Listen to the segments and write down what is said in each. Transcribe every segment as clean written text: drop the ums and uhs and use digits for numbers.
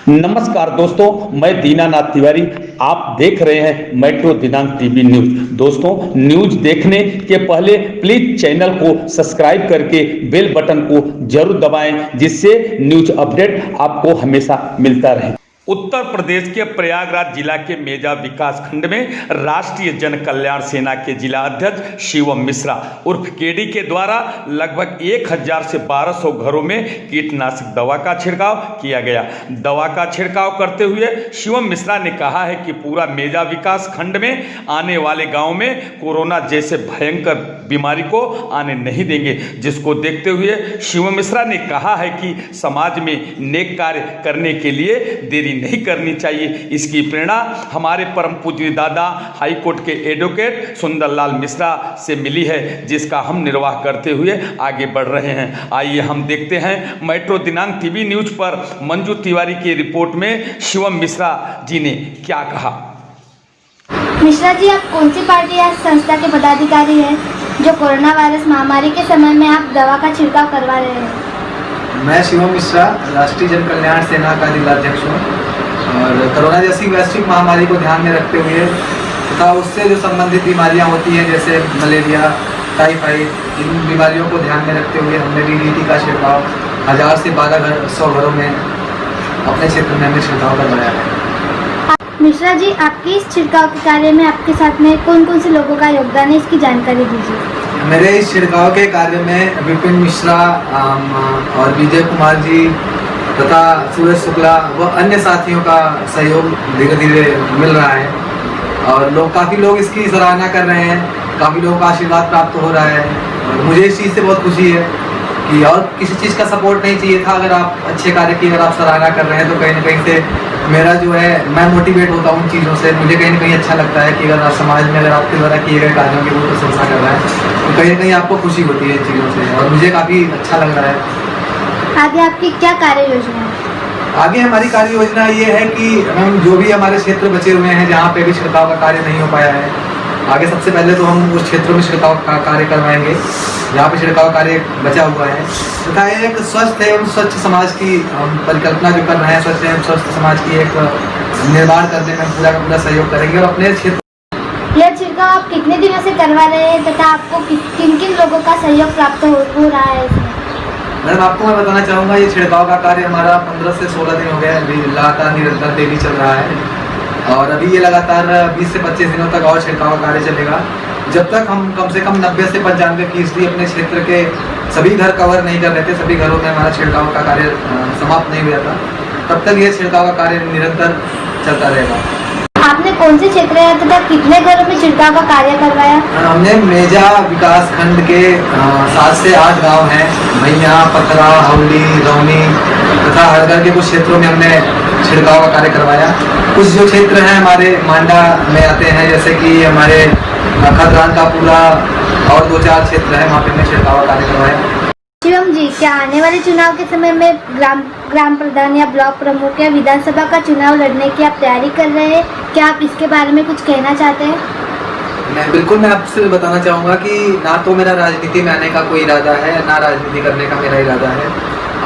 नमस्कार दोस्तों, मैं दीनानाथ तिवारी। आप देख रहे हैं मेट्रो दिनांक टीवी न्यूज। दोस्तों, न्यूज देखने के पहले प्लीज चैनल को सब्सक्राइब करके बेल बटन को जरूर दबाएं, जिससे न्यूज अपडेट आपको हमेशा मिलता रहे। उत्तर प्रदेश के प्रयागराज जिला के मेजा विकास खंड में राष्ट्रीय जन कल्याण सेना के जिला अध्यक्ष शिवम मिश्रा उर्फ केडी के द्वारा लगभग 1000 से 1200 घरों में कीटनाशक दवा का छिड़काव किया गया। दवा का छिड़काव करते हुए शिवम मिश्रा ने कहा है कि पूरा मेजा विकास खंड में आने वाले गाँव में कोरोना जैसे भयंकर बीमारी को आने नहीं देंगे, जिसको देखते हुए शिवम मिश्रा ने कहा है कि समाज में नेक कार्य करने के लिए देरी नहीं करनी चाहिए। इसकी प्रेरणा हमारे परम पूज्य दादा हाईकोर्ट के एडवोकेट सुंदरलाल मिश्रा से मिली है, जिसका हम निर्वाह करते हुए आगे बढ़ रहे हैं। आइए हम देखते हैं मेट्रो दिनांक टीवी न्यूज पर मंजू तिवारी की रिपोर्ट में शिवम मिश्रा जी ने क्या कहा। मिश्रा जी, आप कौन सी पार्टी या संस्था के पदाधिकारी हैं जो कोरोना वायरस महामारी के समय में आप दवा का छिड़काव करवा रहे हैं? मैं शिवम मिश्रा, राष्ट्रीय जन कल्याण सेना का जिला अध्यक्ष हूँ और कोरोना जैसी वैश्विक महामारी को ध्यान में रखते हुए तथा उससे जो संबंधित बीमारियाँ होती हैं जैसे मलेरिया, टाइफाइड, इन बीमारियों को ध्यान में रखते हुए हमने डीडीटी का छिड़काव 1000 से 1200 घरों में अपने क्षेत्र में हमने छिड़काव करवाया है। मिश्रा जी, आपके इस छिड़काव के कार्य में आपके साथ में कौन कौन से लोगों का योगदान है, इसकी जानकारी दीजिए। मेरे इस छिड़काव के कार्य में विपिन मिश्रा और विजय कुमार जी तथा सूरज शुक्ला व अन्य साथियों का सहयोग धीरे धीरे मिल रहा है और काफ़ी लोग इसकी सराहना कर रहे हैं, काफ़ी लोगों का आशीर्वाद प्राप्त हो रहा है और मुझे इस चीज़ से बहुत खुशी है कि और किसी चीज़ का सपोर्ट नहीं चाहिए था। अगर आप अच्छे कार्य की अगर आप सराहना कर रहे हैं तो कहीं ना कहीं से मेरा जो है मैं मोटिवेट होता हूँ उन चीज़ों से। मुझे कहीं ना कहीं अच्छा लगता है कि अगर समाज में अगर आपके द्वारा किए गए कार्यों की वो प्रशंसा कर रहा है तो कहीं ना कहीं आपको खुशी होती है इन चीज़ों से और मुझे काफ़ी अच्छा लग रहा है। आगे आपकी क्या कार्य योजना है? आगे हमारी कार्य योजना ये है कि हम जो भी हमारे क्षेत्र बचे हुए हैं जहाँ पे भी छिड़काव का कार्य नहीं हो पाया है, आगे सबसे पहले तो हम उस क्षेत्रों में छिड़काव का कार्य करवाएंगे जहाँ पे छिड़काव कार्य बचा हुआ है तथा एक स्वस्थ एवं स्वच्छ समाज की परिकल्पना जो कर रहे हैं, स्वच्छ एवं स्वस्थ समाज की एक निर्माण करने में पूरा का पूरा सहयोग करेंगे। और अपने क्षेत्र यह छिड़काव आप कितने दिनों से करवा रहे हैं तथा आपको किन किन लोगों का सहयोग प्राप्त हो रहा है इसमें? मैडम, आपको मैं बताना चाहूँगा ये छिड़काव का कार्य हमारा 15 से 16 दिन हो गया है, अभी लगातार निरंतर डेली चल रहा है और अभी ये लगातार 20 से 25 दिनों तक और छिड़काव का कार्य चलेगा। जब तक हम कम से कम 90 से 95% अपने क्षेत्र के सभी घर कवर नहीं कर रहे थे, सभी घरों में हमारा छिड़काव का कार्य समाप्त नहीं हुआ था, तब तक ये छिड़काव का कार्य निरंतर चलता रहेगा। आपने कौन से क्षेत्र तथा कितने घरों में छिड़काव का कार्य करवाया? हमने मेजा विकास खंड के 7 से 8 गांव हैं, भैया, पथरा, हौली, रौनी तथा हरगर के कुछ क्षेत्रों में हमने छिड़काव का कार्य करवाया। कुछ जो क्षेत्र हैं हमारे मांडा में आते हैं, जैसे कि हमारे खदरान का पूरा और 2-4 क्षेत्र है, वहाँ पे हमने छिड़काव का कार्य करवाया। शिवम जी, क्या आने वाले चुनाव के समय में ग्राम प्रधान या ब्लॉक प्रमुख या विधानसभा का चुनाव लड़ने की आप तैयारी कर रहे हैं? क्या आप इसके बारे में कुछ कहना चाहते हैं? बिल्कुल, मैं आपसे बताना चाहूँगा कि ना तो मेरा राजनीति में आने का कोई इरादा है, ना राजनीति करने का मेरा इरादा है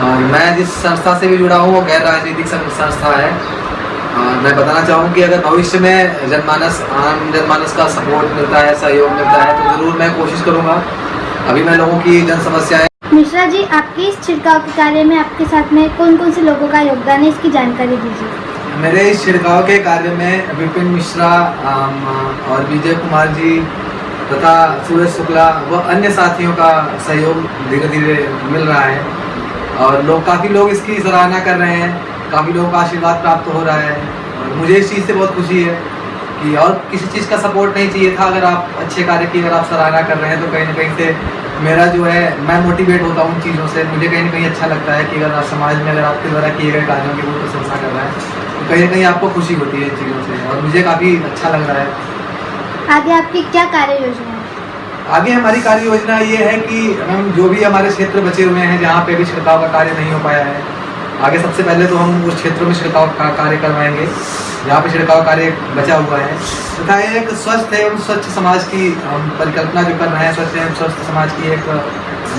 और मैं जिस संस्था से भी जुड़ा हूँ वो गैर राजनीतिक संस्था है। मैं बताना चाहूँ कि अगर भविष्य में आम जनमानस का सपोर्ट मिलता है, सहयोग मिलता है तो ज़रूर मैं कोशिश करूँगा। अभी मैं लोगों की जन समस्याएं। मिश्रा जी, आपके इस छिड़काव के कार्य में आपके साथ में कौन कौन से लोगों का योगदान है, इसकी जानकारी दीजिए। मेरे इस छिड़काव के कार्य में विपिन मिश्रा और विजय कुमार जी तथा सूरज शुक्ला व अन्य साथियों का सहयोग धीरे धीरे मिल रहा है और काफ़ी लोग इसकी सराहना कर रहे हैं, काफ़ी लोगों का आशीर्वाद प्राप्त हो रहा है और मुझे इस चीज़ से बहुत खुशी है कि और किसी चीज़ का सपोर्ट नहीं चाहिए था। अगर आप अच्छे कार्य की अगर आप सराहना कर रहे हैं तो कहीं ना कहीं से मेरा जो है मैं मोटिवेट होता हूँ उन चीज़ों से। मुझे कहीं ना कहीं अच्छा लगता है कि अगर समाज में अगर आपके द्वारा किए गए कार्यों की वो प्रशंसा कर रहा है तो कहीं ना कहीं आपको खुशी होती है इन चीज़ों से और मुझे काफ़ी अच्छा लग रहा है। आगे आपकी क्या कार्य योजना है? आगे हमारी कार्य योजना ये है कि हम जो भी हमारे क्षेत्र बचे हुए हैं जहाँ पे भी छिड़काव का कार्य नहीं हो पाया है, आगे सबसे पहले तो हम उस क्षेत्रों में छिड़काव का कार्य करवाएंगे जहाँ पे छिड़काव कार्य बचा हुआ है तथा एक स्वस्थ एवं स्वच्छ समाज की परिकल्पना जो कर रहे हैं, स्वच्छ एवं स्वस्थ समाज की एक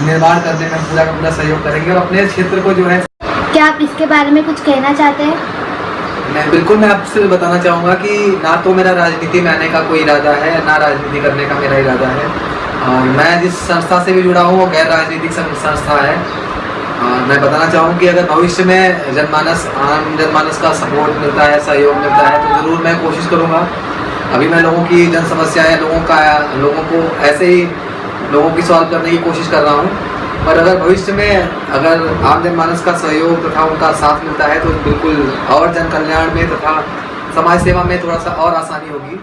निर्माण करने में पूरा का पूरा सहयोग करेंगे और अपने क्षेत्र को जो है। क्या आप इसके बारे में कुछ कहना चाहते हैं? मैं आपसे बताना चाहूँगा कि ना तो मेरा राजनीति में आने का कोई इरादा है, ना राजनीति करने का मेरा इरादा है। और मैं जिस संस्था से भी जुड़ा हूँ वो गैर राजनीतिक संस्था है। मैं बताना चाहूँ कि अगर भविष्य में आम जनमानस का सपोर्ट मिलता है, सहयोग मिलता है, तो ज़रूर मैं कोशिश करूँगा। अभी मैं लोगों की जन समस्याएं लोगों को ऐसे ही लोगों की सॉल्व करने की कोशिश कर रहा हूँ। पर अगर भविष्य में अगर आम जनमानस का सहयोग तथा उनका साथ मिलता है तो बिल्कुल और जन कल्याण में तथा समाज सेवा में थोड़ा सा और आसानी होगी।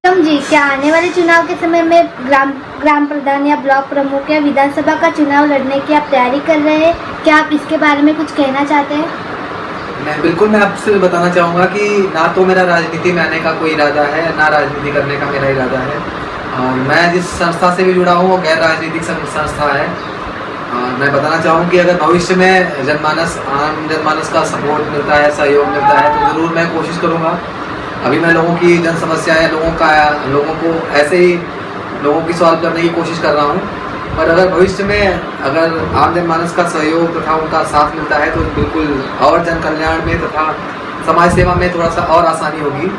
जी, क्या आने वाले चुनाव के समय में ग्राम प्रधान या ब्लॉक प्रमुख या विधानसभा का चुनाव लड़ने की आप तैयारी कर रहे हैं? क्या आप इसके बारे में कुछ कहना चाहते हैं? मैं आपसे बताना चाहूँगा कि ना तो मेरा राजनीति में आने का कोई इरादा है, ना राजनीति करने का मेरा इरादा है। और मैं जिस संस्था से भी जुड़ा हूँ वो गैर राजनीतिक संस्था है। मैं बताना चाहूँ कि अगर भविष्य में आम जनमानस का सपोर्ट मिलता है, सहयोग मिलता है, तो ज़रूर मैं कोशिश करूँगा। अभी मैं लोगों की जन समस्याएं लोगों को ऐसे ही लोगों की सॉल्व करने की कोशिश कर रहा हूँ। पर अगर भविष्य में अगर आम जनमानस का सहयोग तथा उनका साथ मिलता है तो बिल्कुल और जन कल्याण में तथा समाज सेवा में थोड़ा सा और आसानी होगी।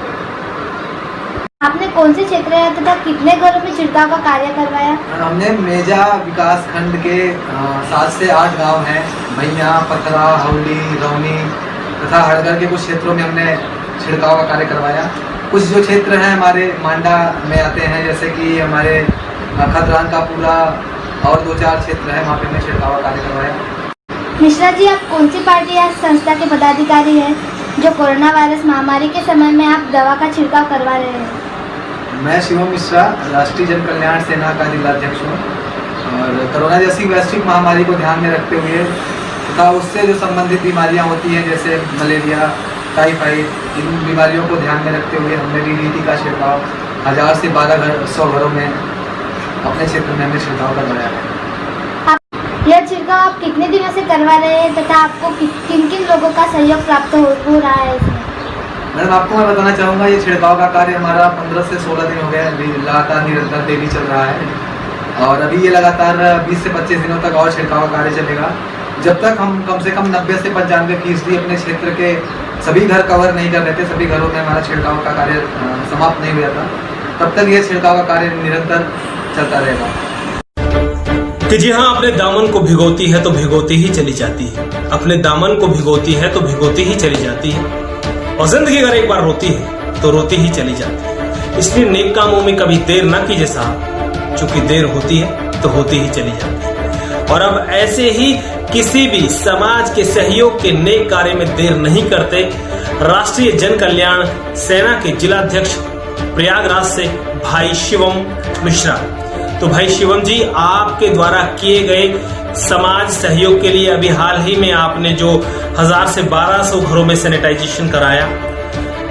आपने कौन से क्षेत्र तथा कितने घरों में छिड़काव का कार्य करवाया? हमने मेजा विकास खंड के 7 से 8 गांव हैं, मैया, पथरा, हौली, रौनी तथा हड़गढ़ के कुछ क्षेत्रों में हमने छिड़काव का कार्य करवाया। कुछ जो क्षेत्र हैं हमारे मांडा में आते हैं, जैसे कि हमारे खतरान का पूरा और 2-4 क्षेत्र हैं, वहाँ पे हमने छिड़काव का कार्य करवाया। मिश्रा जी, आप कौन सी पार्टी या संस्था के पदाधिकारी हैं जो कोरोना वायरस महामारी के समय में आप दवा का छिड़काव करवा रहे हैं? मैं शिवम मिश्रा, राष्ट्रीय जन कल्याण सेना का जिलाध्यक्ष हूँ। और कोरोना जैसी वैश्विक महामारी को ध्यान में रखते हुए तथा उससे जो संबंधित बीमारियाँ होती हैं जैसे मलेरिया, टाइफाइड, इन बीमारियों को ध्यान में रखते हुए हमने DDT का छिड़काव 1000 से 1200 घरों में अपने क्षेत्र में हमने छिड़काव करवाया है। यह छिड़काव आप कितने दिनों से करवा रहे हैं तथा आपको किन किन लोगों का सहयोग प्राप्त हो रहा है इसमें? मैडम, आपको मैं बताना चाहूँगा ये छिड़काव का कार्य हमारा 15 से 16 दिन हो गए, लगातार निरंतर डेली चल रहा है। और अभी ये लगातार 20 से 25 दिनों तक और छिड़काव का कार्य चलेगा, जब तक हम कम से कम 90 से 95% अपने क्षेत्र के सभी घर कवर नहीं कर रहे थे, सभी घरों में हमारा छिड़काव का कार्य समाप्त नहीं हुआ था, तब तक ये छिड़काव का कार्य निरंतर चलता रहेगा। कि जी हाँ, अपने दामन को भिगोती है तो भिगोती ही चली जाती है, अपने दामन को भिगोती है तो भिगोती ही चली जाती है, और जिंदगी अगर एक बार रोती है तो रोती ही चली जाती है। इसलिए नेक कामों में कभी देर ना कीजिए साहब, चूंकि देर होती है तो होती ही चली जाती है। और अब ऐसे ही किसी भी समाज के सहयोग के नेक कार्य में देर नहीं करते राष्ट्रीय जन कल्याण सेना के जिलाध्यक्ष प्रयागराज से भाई शिवम मिश्रा। तो भाई शिवम जी, आपके द्वारा किए गए समाज सहयोग के लिए अभी हाल ही में आपने जो 1000 से 1200 घरों में सैनिटाइजेशन कराया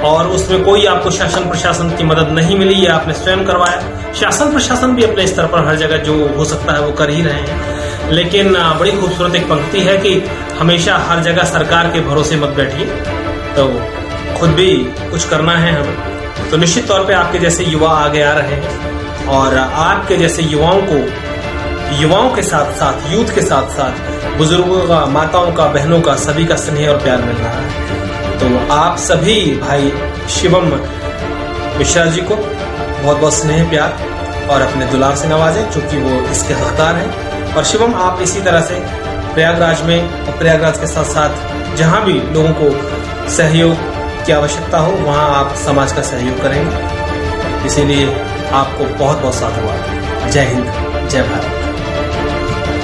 और उसमें कोई आपको शासन प्रशासन की मदद नहीं मिली, ये आपने स्वयं करवाया। शासन प्रशासन भी अपने स्तर पर हर जगह जो हो सकता है वो कर ही रहे हैं, लेकिन बड़ी खूबसूरत एक पंक्ति है कि हमेशा हर जगह सरकार के भरोसे मत बैठिए, तो खुद भी कुछ करना है हमें। तो निश्चित तौर पे आपके जैसे युवा आगे आ रहे हैं और आपके जैसे युवाओं के साथ साथ यूथ के साथ साथ बुजुर्गों का, माताओं का, बहनों का, सभी का स्नेह और प्यार मिल रहा है। तो आप सभी भाई शिवम मिश्रा जी को बहुत बहुत स्नेह प्यार और अपने दुलार से नवाजें, क्योंकि वो इसके हकदार हैं। और शिवम, आप इसी तरह से प्रयागराज में और प्रयागराज के साथ साथ जहां भी लोगों को सहयोग की आवश्यकता हो वहां आप समाज का सहयोग करेंगे। इसीलिए आपको बहुत बहुत साधुवाद। जय हिंद, जय भारत।